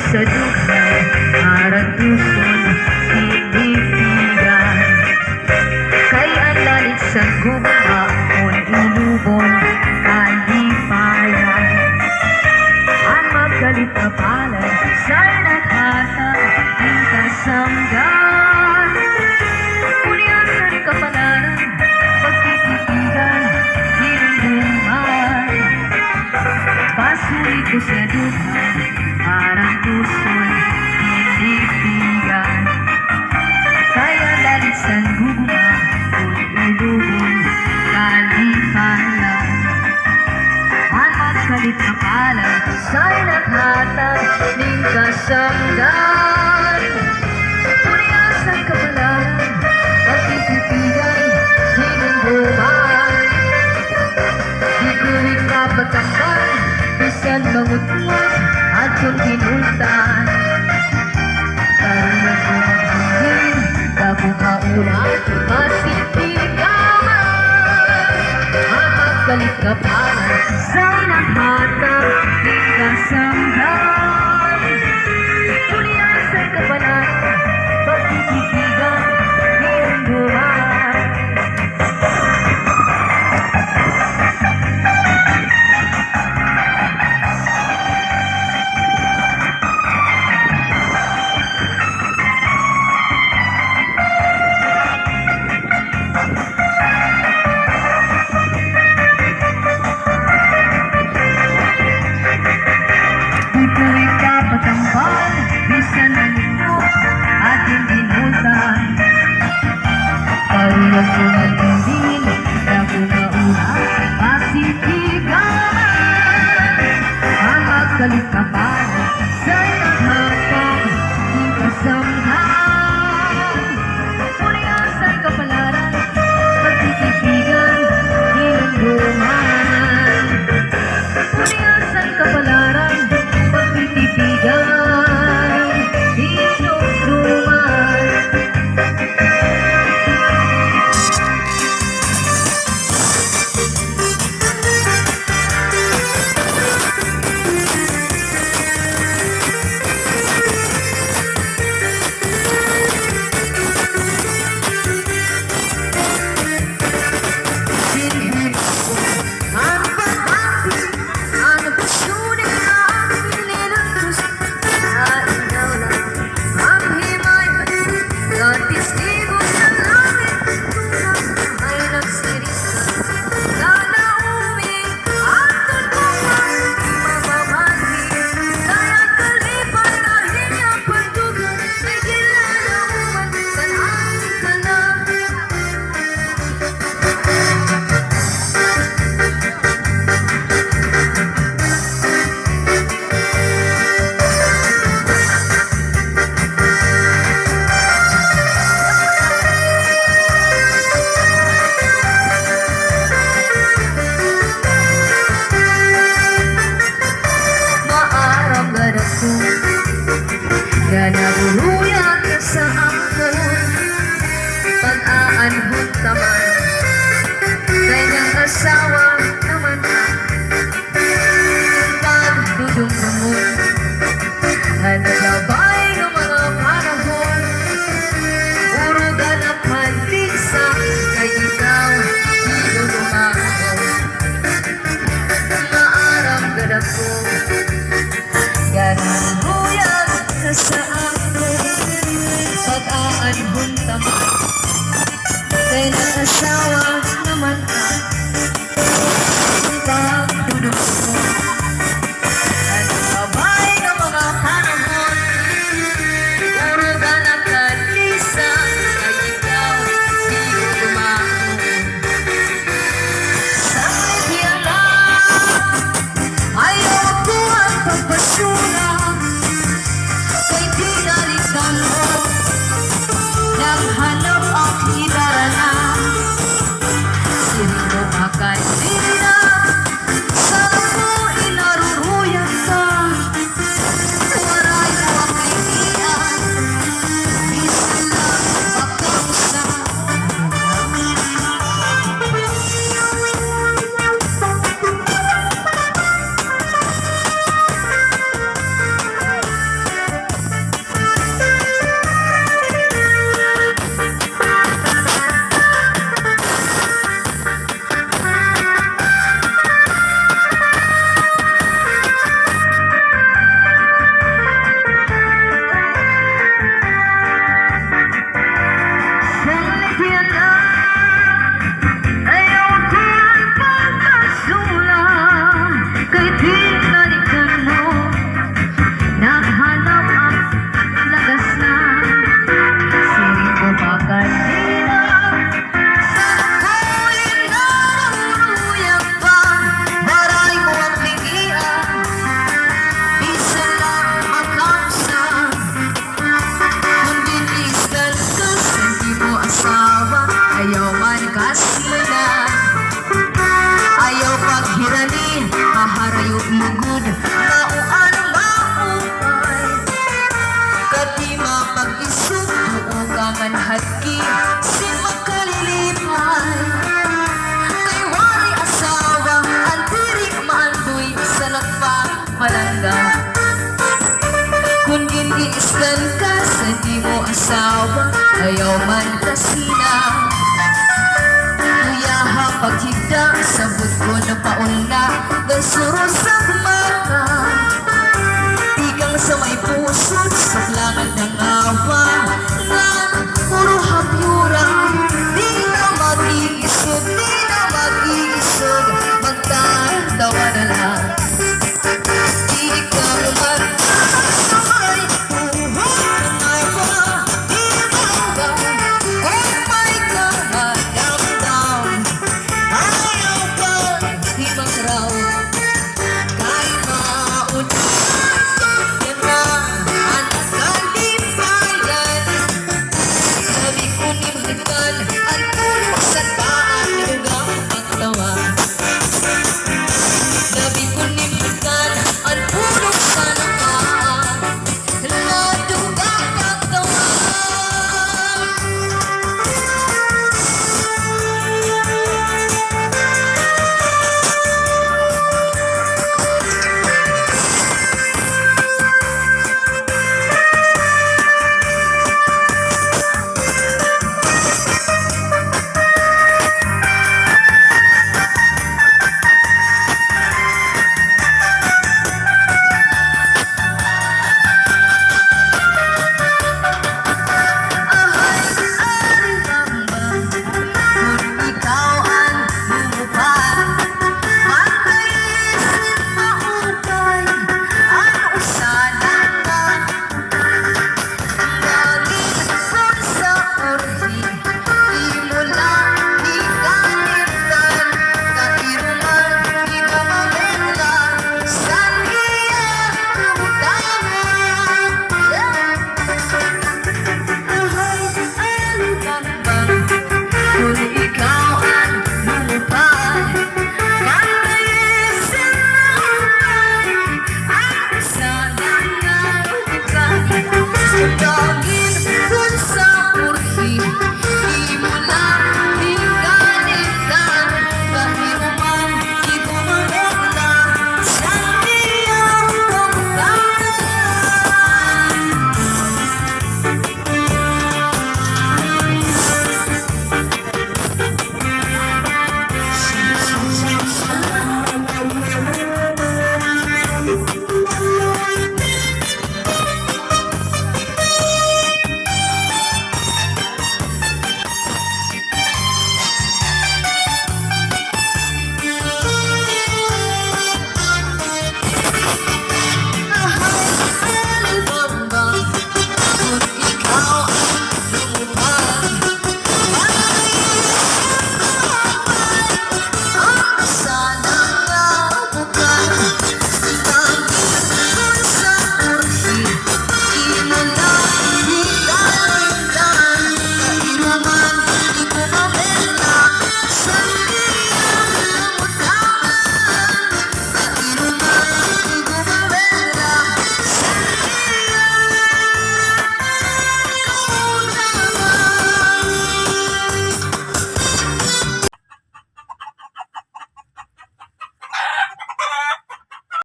sa dugay, harang puson, tinipigan. Kay ang lalit sa gugma, on ilubon, kalipayan. Ang magkalit na palad, sa'y naghata, ang kasamdan. Uniasan kapalaran, pagtititigan, hinunduman. Pasulit ko sa dugay, parang puso'y tinipigan. Kaya lalit sa gugma, ilubon, kalipayan. Ang magkalit na palad, sa'y naghatag ng kasamdan. Uniasan kapalaran, pagtititigan, hinunduman. Di ko ikapagkakal, bisan mangutuan, at kung tinultan. Karungan ko maghangin, bago maulan, masitigaman. Ang magkalit na palad, sa'y naghatag ng kasamdan. Uniasan kapalaran, pagtititigan, hinunduman. Patambal, bisan ang ito, ating dinultan. Paulat ko magpindin, bago maulan, masitigaman. Ang magkalit na palad, sa'y naghatag ng kasamdan. Uniasan kapalaran, pagtititigan, hinunduman. Uniasan kapalaran, pagtititigan, hinunduman. Sinihip ko ang paghati, ang pagsunin ang nililuntos. Sa ikaw lang ang himay, natistigo sa langit, tunang ay nagsirisa. Lalauming ang tulungan, mamamati, kaya't kalipay na hinyang pagdugan, ay kinalauman, saan ka na? Maarang ganap ko na nabuluyan ka sa angkon. Pag-aanhon taman, kanyang asawa naman ka. Pagdudumdumon, hanalabay ng mga panahon. Puro ganap handisa, kay ikaw hinunduman. Maarang ganap ko, ganuluyan ka sa angkon. Pag-aanhon taman, kanyang asawa naman ka. Pagdudumdumon, hanalabay ng mga panahon. Puro ganap handisa, kay ikaw hinunduman. Sakit yan lang, ayaw Binalikan mo, naghanap ang lagas na siling ko pa kanina. Ako'y naruruyang pa, baray mo ang ligian. Bisa lang ang kamsa, kundi isdan ka sa di mo asawa. Ayaw man kasina, ayaw paghirani, haharayo lugod, nauan maupay. Kadima pag-isip, buugangan haki, si makalilipay. Kay waray asawa, ang tirik maandoy, sa nagpamalangga. Kung giniisdan ka sa di mo asawa, ayaw man kasina. Kuyaha paghigda, sabot ko na paula, gansuro sa mata. Tigang sa may puso,